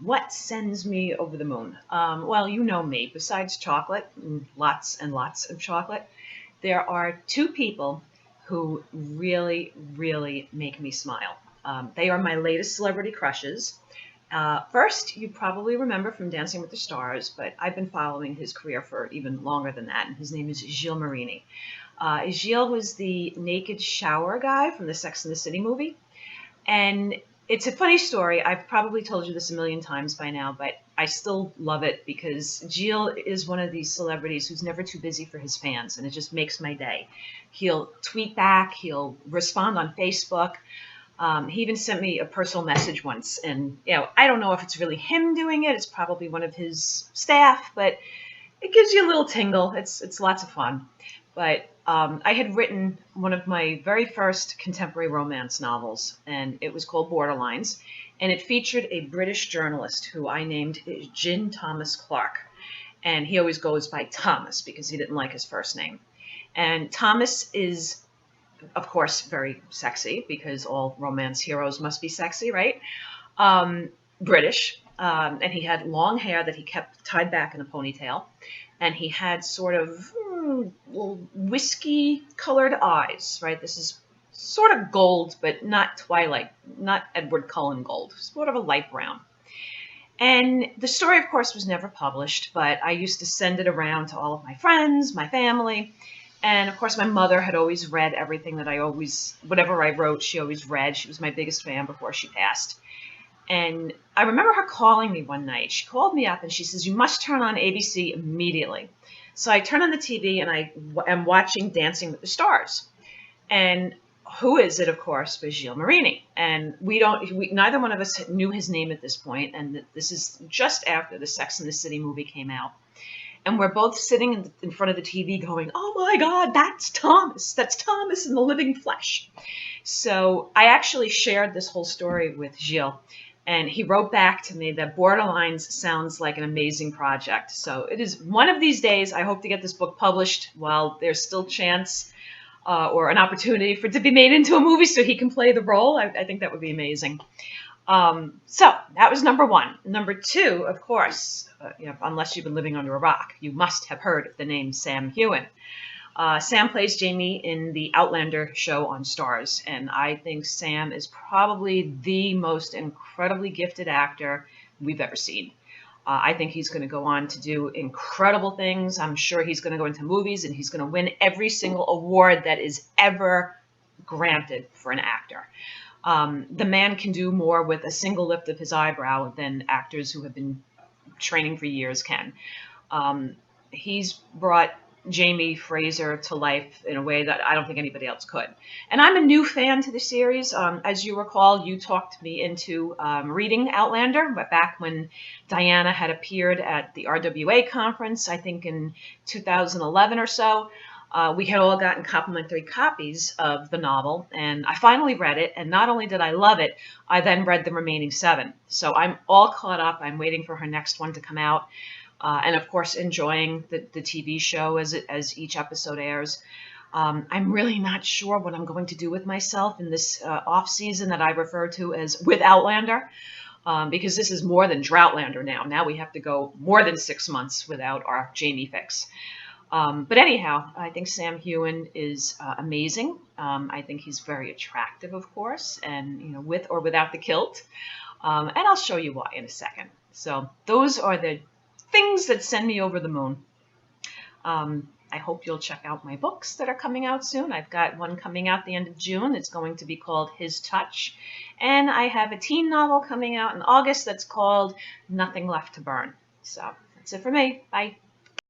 What sends me over the moon? Well, you know me. Besides chocolate, and lots of chocolate, there are two people who really, really make me smile. They are my latest celebrity crushes. First, you probably remember from Dancing with the Stars, but I've been following his career for even longer than that, and his name is Gilles Marini. Gilles was the naked shower guy from the Sex and the City movie. And it's a funny story. I've probably told you this a million times by now, but I still love it because Gilles is one of these celebrities who's never too busy for his fans, and it just makes my day. He'll tweet back, he'll respond on Facebook. He even sent me a personal message once, and I don't know if it's really him doing it. It's probably one of his staff, but it gives you a little tingle. It's lots of fun. But I had written one of my very first contemporary romance novels, and it was called Borderlines, and it featured a British journalist who I named Gin Thomas Clark, and he always goes by Thomas because he didn't like his first name. And Thomas is, of course, very sexy because all romance heroes must be sexy, right? British, and he had long hair that he kept tied back in a ponytail, and he had sort of whiskey colored eyes, right? This is sort of gold, but not Twilight, not Edward Cullen gold, sort of a light brown. And the story, of course, was never published, but I used to send it around to all of my friends, my family, and of course my mother had always read everything that whatever I wrote, she always read. She was my biggest fan before she passed. And I remember her calling me one night. She called me up and she says, "You must turn on ABC immediately." So I turn on the TV and I am watching Dancing with the Stars. And who is it, of course, but Gilles Marini. And neither one of us knew his name at this point. And this is just after the Sex and the City movie came out. And we're both sitting in front of the TV going, "Oh my God, that's Thomas. That's Thomas in the living flesh." So I actually shared this whole story with Gilles. And he wrote back to me that Borderlines sounds like an amazing project. So it is one of these days. I hope to get this book published while there's still chance or an opportunity for it to be made into a movie so he can play the role. I think that would be amazing. So that was number one. Number two, of course, unless you've been living under a rock, you must have heard of the name Sam Heughan. Sam plays Jamie in the Outlander show on Starz, and I think Sam is probably the most incredibly gifted actor we've ever seen. I think he's going to go on to do incredible things. I'm sure he's going to go into movies, and he's going to win every single award that is ever granted for an actor. The man can do more with a single lift of his eyebrow than actors who have been training for years can. He's brought Jamie Fraser to life in a way that I don't think anybody else could. And I'm a new fan to the series. As you recall, you talked me into reading Outlander, but back when Diana had appeared at the RWA conference, I think in 2011 or so, we had all gotten complimentary copies of the novel, and I finally read it, and not only did I love it, I then read the remaining 7. So I'm all caught up. I'm waiting for her next one to come out. And of course, enjoying the TV show as each episode airs. I'm really not sure what I'm going to do with myself in this off season that I refer to as with Outlander, because this is more than Droughtlander now. Now we have to go more than 6 months without our Jamie fix. But anyhow, I think Sam Heughan is amazing. I think he's very attractive, of course, and with or without the kilt. And I'll show you why in a second. So those are the things that send me over the moon. I hope you'll check out my books that are coming out soon. I've got one coming out the end of June. It's going to be called His Touch. And I have a teen novel coming out in August that's called Nothing Left to Burn. So that's it for me. Bye.